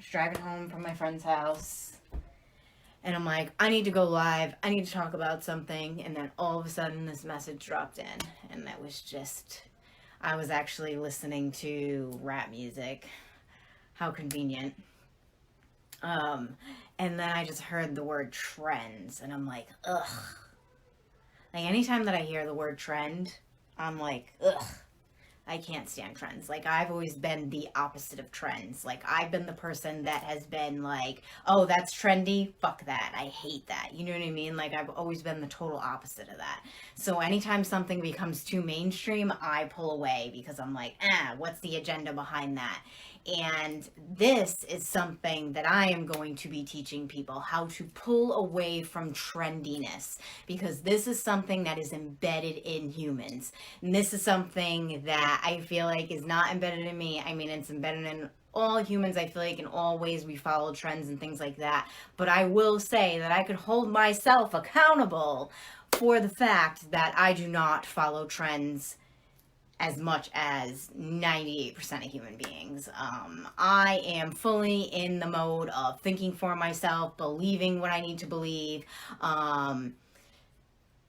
driving home from my friend's house. And I'm like, I need to go live. I need to talk about something. And then all of a sudden this message dropped in. And that was just, I was actually listening to rap music. How convenient. And then I just heard the word trends. And I'm like, ugh. Like anytime that I hear the word trend, I'm like, ugh. I can't stand trends. Like, I've always been the opposite of trends. Like, I've been the person that has been like, oh, that's trendy. Fuck that. I hate that. You know what I mean? Like, I've always been the total opposite of that. So anytime something becomes too mainstream, I pull away because I'm like, what's the agenda behind that? And this is something that I am going to be teaching people, how to pull away from trendiness, because this is something that is embedded in humans. And this is something that I feel like is not embedded in me. I mean, it's embedded in all humans. I feel like in all ways we follow trends and things like that. But I will say that I could hold myself accountable for the fact that I do not follow trends as much as 98% of human beings. I am fully in the mode of thinking for myself, believing what I need to believe.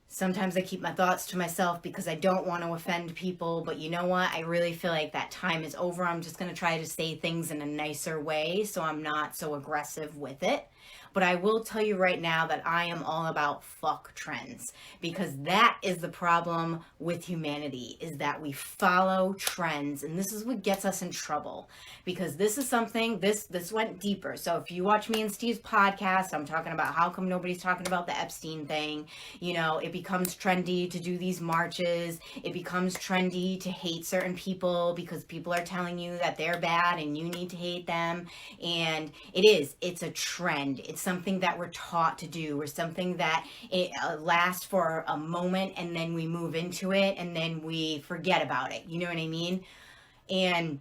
Sometimes I keep my thoughts to myself because I don't want to offend people, but you know what? I really feel like that time is over. I'm just going to try to say things in a nicer way so I'm not so aggressive with it. But I will tell you right now that I am all about fuck trends, because that is the problem with humanity, is that we follow trends, and this is what gets us in trouble, because this is something, this went deeper. So if you watch me and Steve's podcast, I'm talking about how come nobody's talking about the Epstein thing. You know, it becomes trendy to do these marches. It becomes trendy to hate certain people because people are telling you that they're bad and you need to hate them. And it's a trend. It's something that we're taught to do, or something that it lasts for a moment and then we move into it and then we forget about it. You know what I mean? And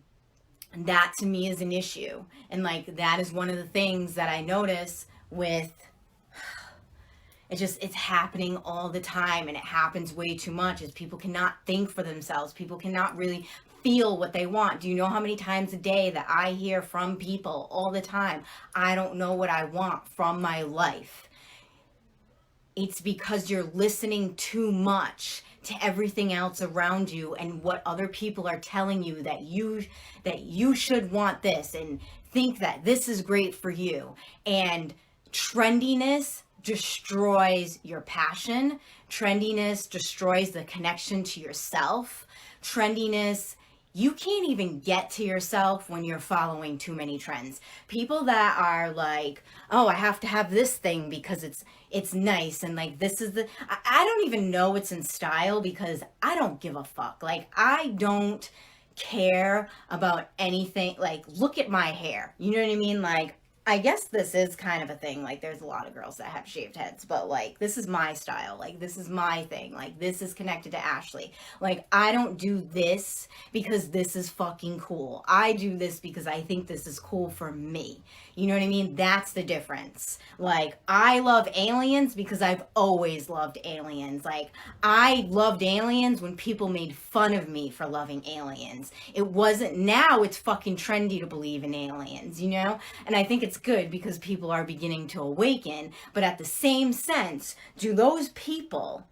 that to me is an issue. And like, that is one of the things that I notice with, it's happening all the time, and it happens way too much, is people cannot think for themselves. People cannot really feel what they want. Do you know how many times a day that I hear from people all the time, I don't know what I want from my life? It's because you're listening too much to everything else around you and what other people are telling you that you should want this and think that this is great for you. And trendiness destroys your passion. Trendiness destroys the connection to yourself. Trendiness, you can't even get to yourself when you're following too many trends. People that are like, oh, I have to have this thing because it's nice, and like this is I don't even know it's in style, because I don't give a fuck. Like, I don't care about anything. Like, look at my hair. You know what I mean? Like, I guess this is kind of a thing. Like, there's a lot of girls that have shaved heads, but like, this is my style. Like, this is my thing. Like, this is connected to Ashley. Like, I don't do this because this is fucking cool. I do this because I think this is cool for me. You know what I mean? That's the difference. Like, I love aliens because I've always loved aliens. Like, I loved aliens when people made fun of me for loving aliens. It wasn't, now it's fucking trendy to believe in aliens, you know? And I think it's good because people are beginning to awaken. But at the same sense, do those people,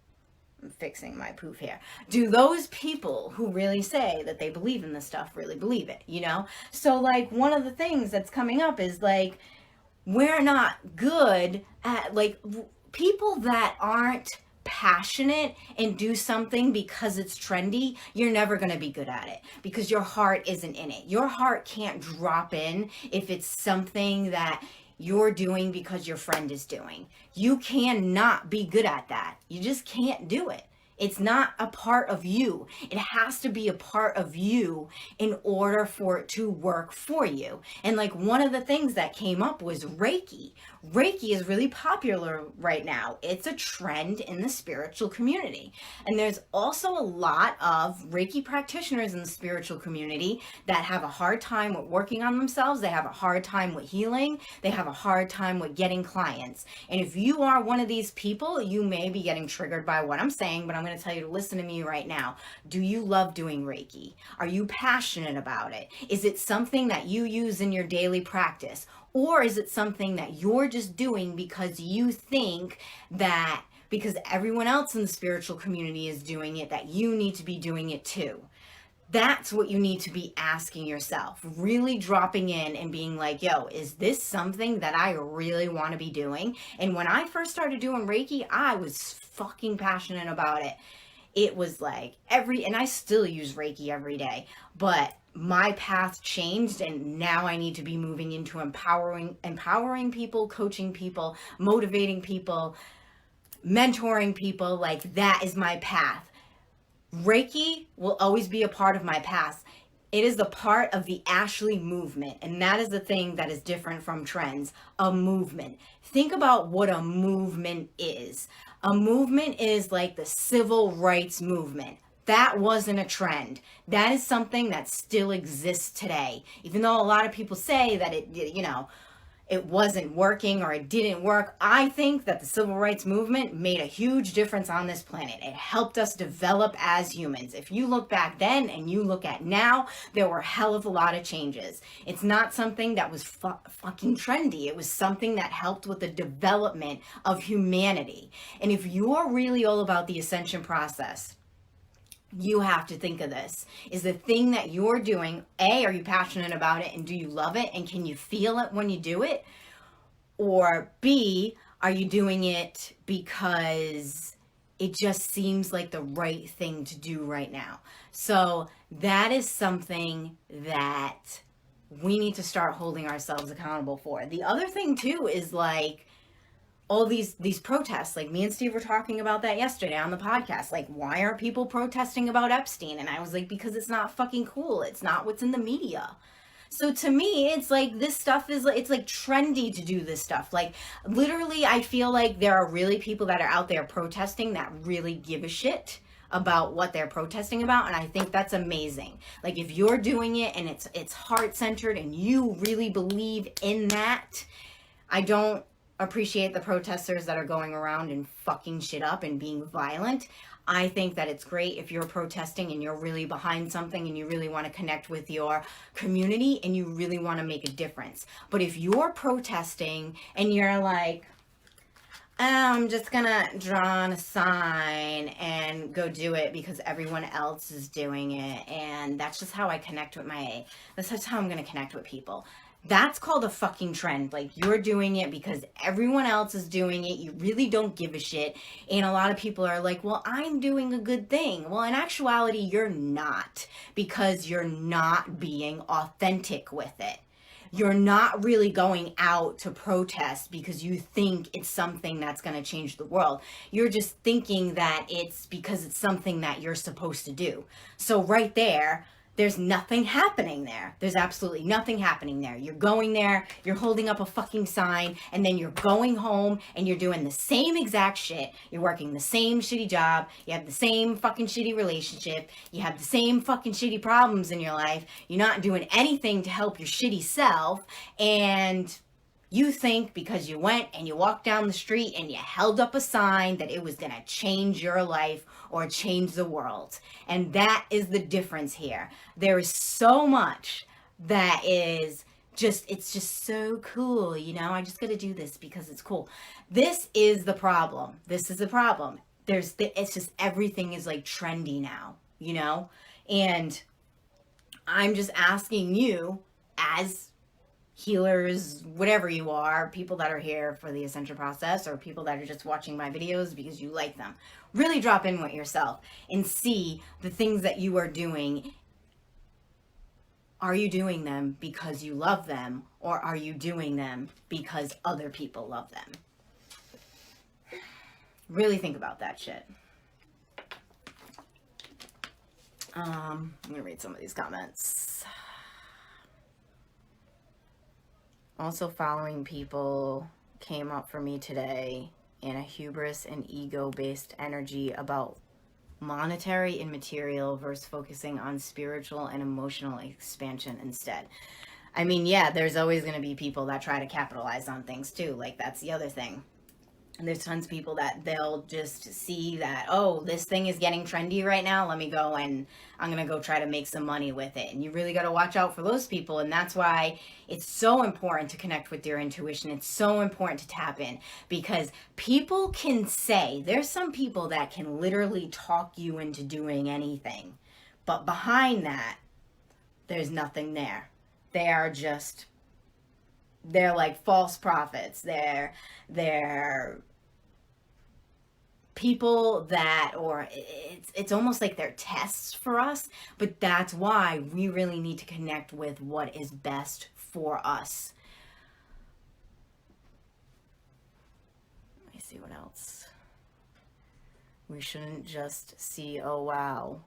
I'm fixing my poof here, do those people who really say that they believe in this stuff really believe it, you know? So like, one of the things that's coming up is like, we're not good at, like, people that aren't passionate and do something because it's trendy, you're never going to be good at it because your heart isn't in it. Your heart can't drop in if it's something that you're doing because your friend is doing. You cannot be good at that. You just can't do it. It's not a part of you. It has to be a part of you in order for it to work for you. And like, one of the things that came up was Reiki. Reiki is really popular right now. It's a trend in the spiritual community. And there's also a lot of Reiki practitioners in the spiritual community that have a hard time with working on themselves. They have a hard time with healing. They have a hard time with getting clients. And if you are one of these people, you may be getting triggered by what I'm saying, but I'm going going to tell you to listen to me right now. Do you love doing Reiki? Are you passionate about it? Is it something that you use in your daily practice? Or is it something that you're just doing because you think that because everyone else in the spiritual community is doing it, that you need to be doing it too? That's what you need to be asking yourself, really dropping in and being like, yo, is this something that I really want to be doing? And when I first started doing Reiki, I was fucking passionate about it. It was like and I still use Reiki every day, but my path changed, and now I need to be moving into empowering people, coaching people, motivating people, mentoring people. Like, that is my path. Reiki will always be a part of my past. It is the part of the Ashley movement, and that is the thing that is different from trends. A movement. Think about what a movement is. A movement is like the civil rights movement. That wasn't a trend. That is something that still exists today. Even though a lot of people say that it wasn't working or it didn't work, I think that the civil rights movement made a huge difference on this planet. It helped us develop as humans. If you look back then and you look at now, there were a hell of a lot of changes. It's not something that was fucking trendy. It was something that helped with the development of humanity. And if you're really all about the ascension process, you have to think of this. Is the thing that you're doing, A, are you passionate about it and do you love it and can you feel it when you do it? Or B, are you doing it because it just seems like the right thing to do right now? So that is something that we need to start holding ourselves accountable for. The other thing too is like, all these protests, like me and Steve were talking about that yesterday on the podcast. Like, why are people protesting about Epstein? And I was like, because it's not fucking cool. It's not what's in the media. So to me, it's like this stuff is, it's like trendy to do this stuff. Like, literally, I feel like there are really people that are out there protesting that really give a shit about what they're protesting about, and I think that's amazing. Like, if you're doing it and it's heart-centered and you really believe in that, I don't appreciate the protesters that are going around and fucking shit up and being violent. I think that it's great if you're protesting and you're really behind something and you really want to connect with your community and you really want to make a difference. But if you're protesting and you're like, I'm just gonna draw on a sign and go do it because everyone else is doing it, and that's just how I connect with that's how I'm gonna connect with people. That's called a fucking trend. Like, you're doing it because everyone else is doing it. You really don't give a shit. And a lot of people are like, well, I'm doing a good thing. Well, in actuality, you're not, because you're not being authentic with it. You're not really going out to protest because you think it's something that's going to change the world. You're just thinking that it's because it's something that you're supposed to do. So right there, there's nothing happening there. There's absolutely nothing happening there. You're going there, you're holding up a fucking sign, and then you're going home and you're doing the same exact shit. You're working the same shitty job. You have the same fucking shitty relationship. You have the same fucking shitty problems in your life. You're not doing anything to help your shitty self. And you think because you went and you walked down the street and you held up a sign that it was going to change your life or change the world. And that is the difference here. There is so much that is just, it's just so cool. You know, I just got to do this because it's cool. This is the problem. This is the problem. It's just, everything is like trendy now, you know? And I'm just asking you, as healers, whatever you are, people that are here for the ascension process or people that are just watching my videos because you like them, really drop in with yourself and see the things that you are doing. Are you doing them because you love them, or are you doing them because other people love them? Really think about that shit. I'm gonna read some of these comments. Also, following people came up for me today in a hubris and ego-based energy about monetary and material versus focusing on spiritual and emotional expansion instead. I mean, yeah, there's always going to be people that try to capitalize on things too. Like, that's the other thing. And there's tons of people that they'll just see that, oh, this thing is getting trendy right now. Let me go and I'm going to go try to make some money with it. And you really got to watch out for those people. And that's why it's so important to connect with your intuition. It's so important to tap in, because people can say, there's some people that can literally talk you into doing anything. But behind that, there's nothing there. They are just, they're like false prophets. They're people that, or it's almost like they're tests for us, but that's why we really need to connect with what is best for us. Let me see what else. We shouldn't just see, oh wow,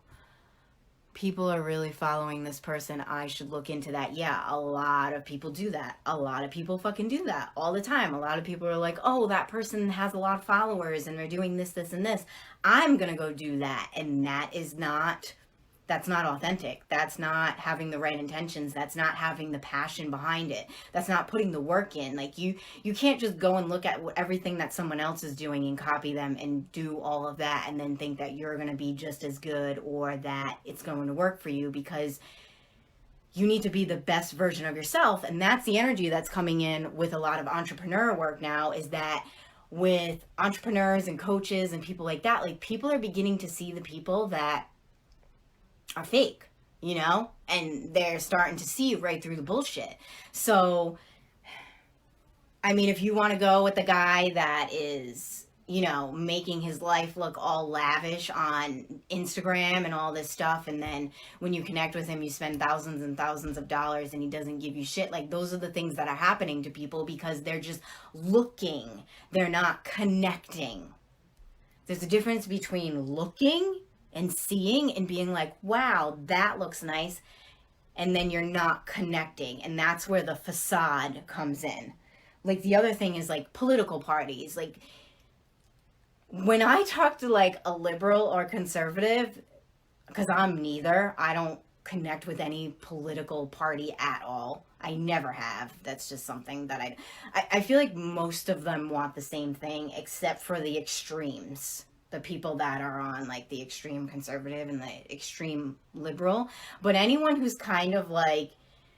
people are really following this person, I should look into that. Yeah, a lot of people do that. A lot of people fucking do that all the time. A lot of people are like, oh, that person has a lot of followers and they're doing this, this, and this. I'm gonna go do that. And that's not authentic. That's not having the right intentions. That's not having the passion behind it. That's not putting the work in. Like you can't just go and look at everything that someone else is doing and copy them and do all of that and then think that you're going to be just as good or that it's going to work for you, because you need to be the best version of yourself. And that's the energy that's coming in with a lot of entrepreneur work now, is that with entrepreneurs and coaches and people like that, like people are beginning to see the people that are fake, you know, and they're starting to see right through the bullshit. So, I mean, if you want to go with the guy that is, you know, making his life look all lavish on Instagram and all this stuff, and then when you connect with him, you spend thousands and thousands of dollars and he doesn't give you shit. Like, those are the things that are happening to people because they're just looking. They're not connecting. There's a difference between looking and seeing and being like, wow, that looks nice, and then you're not connecting. And that's where the facade comes in. Like, the other thing is like political parties. Like, when I talk to like a liberal or conservative, because I'm neither, I don't connect with any political party at all. I never have. That's just something that I feel like most of them want the same thing, except for the extremes. The people that are on like the extreme conservative and the extreme liberal. But anyone who's kind of like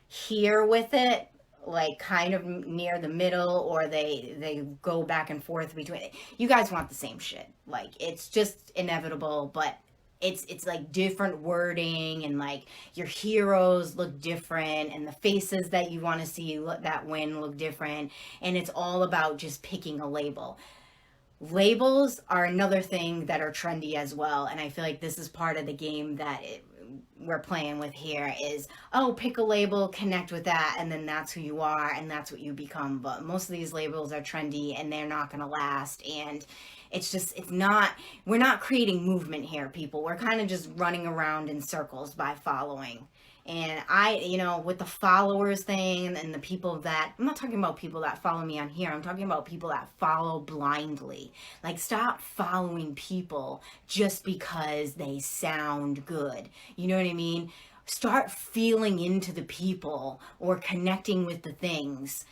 here with it, like kind of near the middle, or they go back and forth between it, you guys want the same shit. Like, it's just inevitable, but it's like different wording, and like your heroes look different, and the faces that you want to see that win look different, and it's all about just picking a label. Labels are another thing that are trendy as well, and I feel like this is part of the game that we're playing with here is, oh, pick a label, connect with that, and then that's who you are and that's what you become. But most of these labels are trendy and they're not going to last, and we're not creating movement here, people. We're kind of just running around in circles by following. And with the followers thing and the people that, I'm not talking about people that follow me on here. I'm talking about people that follow blindly. Like, stop following people just because they sound good. You know what I mean? Start feeling into the people or connecting with the things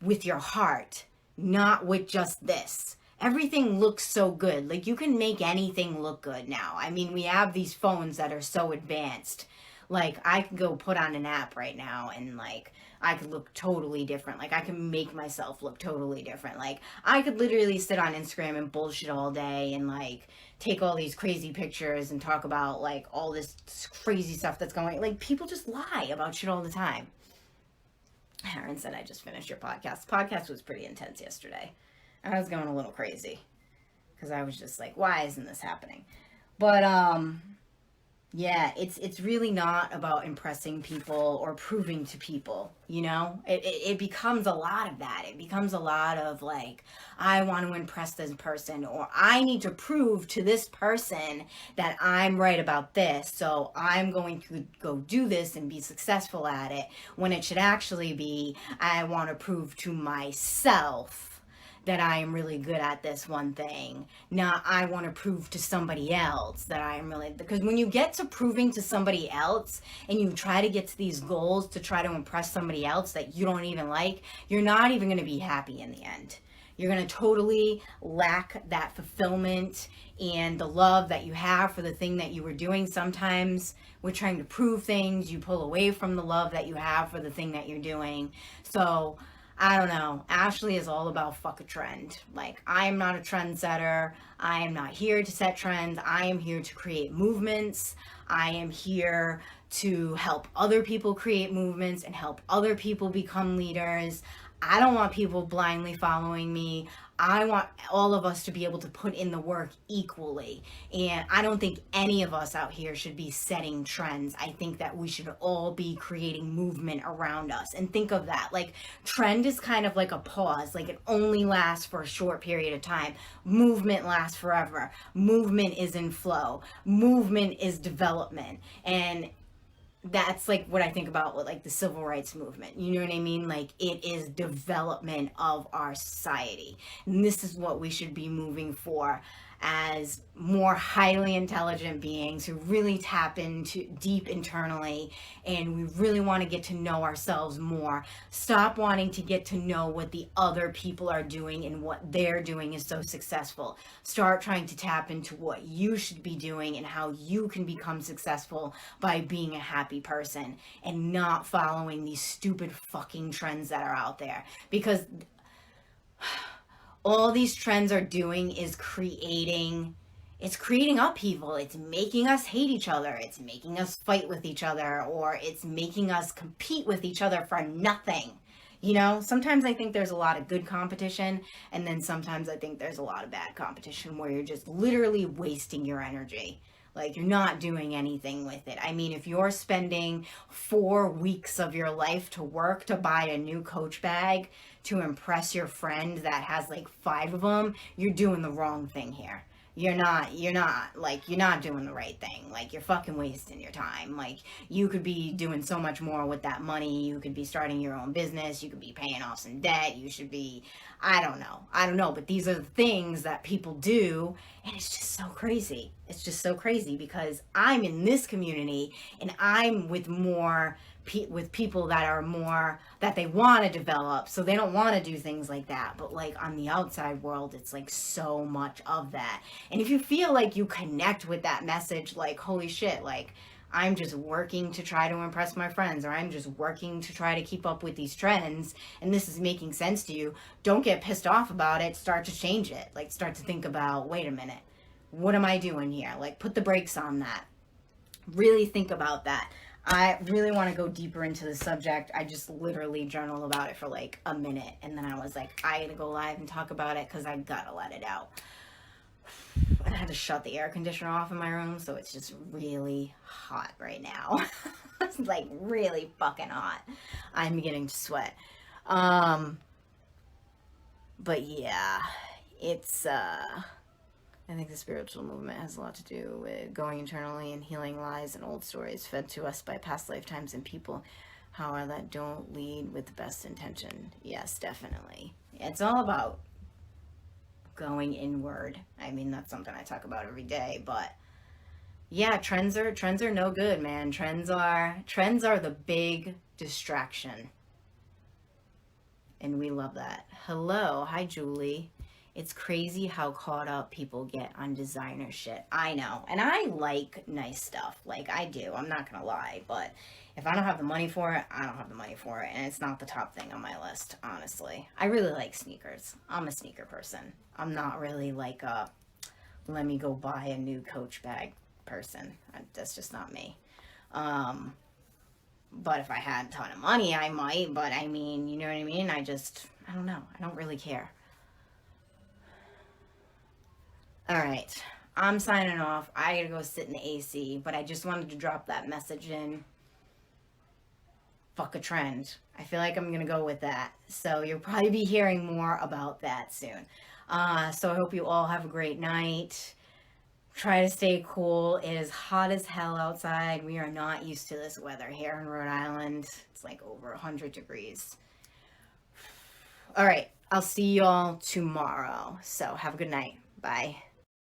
with your heart, not with just this. Everything looks so good. Like, you can make anything look good now. I mean, we have these phones that are so advanced. Like, I could go put on an app right now and, like, I could look totally different. Like, I can make myself look totally different. Like, I could literally sit on Instagram and bullshit all day and, like, take all these crazy pictures and talk about, like, all this crazy stuff that's going. Like, people just lie about shit all the time. Aaron said, I just finished your podcast. The podcast was pretty intense yesterday. I was going a little crazy because I was just like, why isn't this happening? But, yeah, it's really not about impressing people or proving to people, you know? It becomes a lot of that. It becomes a lot of, like, I want to impress this person, or I need to prove to this person that I'm right about this, so I'm going to go do this and be successful at it, when it should actually be, I want to prove to myself that I am really good at this one thing. Not, I want to prove to somebody else that I am really, because when you get to proving to somebody else and you try to get to these goals to try to impress somebody else that you don't even like, you're not even going to be happy in the end. You're going to totally lack that fulfillment and the love that you have for the thing that you were doing. Sometimes we're trying to prove things. You pull away from the love that you have for the thing that you're doing. So I don't know. Ashley is all about fuck a trend. Like, I am not a trendsetter. I am not here to set trends. I am here to create movements. I am here to help other people create movements and help other people become leaders. I don't want people blindly following me. I want all of us to be able to put in the work equally. And I don't think any of us out here should be setting trends. I think that we should all be creating movement around us. And think of that. Like, trend is kind of like a pause. Like, it only lasts for a short period of time. Movement lasts forever. Movement is in flow. Movement is development. And that's like what I think about with like the civil rights movement. You know what I mean? Like, it is development of our society. And this is what we should be moving for as more highly intelligent beings who really tap into deep internally, and we really want to get to know ourselves more. Stop wanting to get to know what the other people are doing and what they're doing is so successful. Start trying to tap into what you should be doing and how you can become successful by being a happy person and not following these stupid fucking trends that are out there. Because all these trends are doing is creating upheaval. It's making us hate each other. It's making us fight with each other, or it's making us compete with each other for nothing. You know, sometimes I think there's a lot of good competition, and then sometimes I think there's a lot of bad competition where you're just literally wasting your energy. Like, you're not doing anything with it. I mean, if you're spending 4 weeks of your life to work to buy a new Coach bag to impress your friend that has like 5 of them, you're doing the wrong thing here. You're not doing the right thing. Like, you're fucking wasting your time. Like, you could be doing so much more with that money. You could be starting your own business. You could be paying off some debt. You should be, I don't know. But these are the things that people do. And it's just so crazy. It's just so crazy because I'm in this community and I'm with people that are more that they want to develop, so they don't want to do things like that. But like, on the outside world, it's like so much of that. And if you feel like you connect with that message, like, holy shit, like, I'm just working to try to impress my friends, or I'm just working to try to keep up with these trends, and this is making sense to you, don't get pissed off about it. Start to change it. Like, start to think about, wait a minute, what am I doing here? Like, put the brakes on that. Really think about that. I really want to go deeper into the subject. I just literally journaled about it for like a minute, and then I was like, I gotta go live and talk about it because I gotta let it out. And I had to shut the air conditioner off in my room, so it's just really hot right now. It's like really fucking hot. I'm beginning to sweat. But yeah, it's I think the spiritual movement has a lot to do with going internally and healing lies and old stories fed to us by past lifetimes and people, however, that don't lead with the best intention. Yes, definitely. It's all about going inward. I mean, that's something I talk about every day, but yeah, trends are no good, man. Trends are the big distraction. And we love that. Hello, hi Julie. It's crazy how caught up people get on designer shit. I know. And I like nice stuff. Like, I do. I'm not going to lie. But if I don't have the money for it, I don't have the money for it. And it's not the top thing on my list, honestly. I really like sneakers. I'm a sneaker person. I'm not really like a let me go buy a new Coach bag person. That's just not me. But if I had a ton of money, I might. But I mean, you know what I mean? I don't know. I don't really care. All right, I'm signing off. I gotta go sit in the AC, but I just wanted to drop that message in. Fuck a trend. I feel like I'm gonna go with that. So you'll probably be hearing more about that soon. So I hope you all have a great night. Try to stay cool. It is hot as hell outside. We are not used to this weather here in Rhode Island. It's like over 100 degrees. All right, I'll see y'all tomorrow. So have a good night. Bye.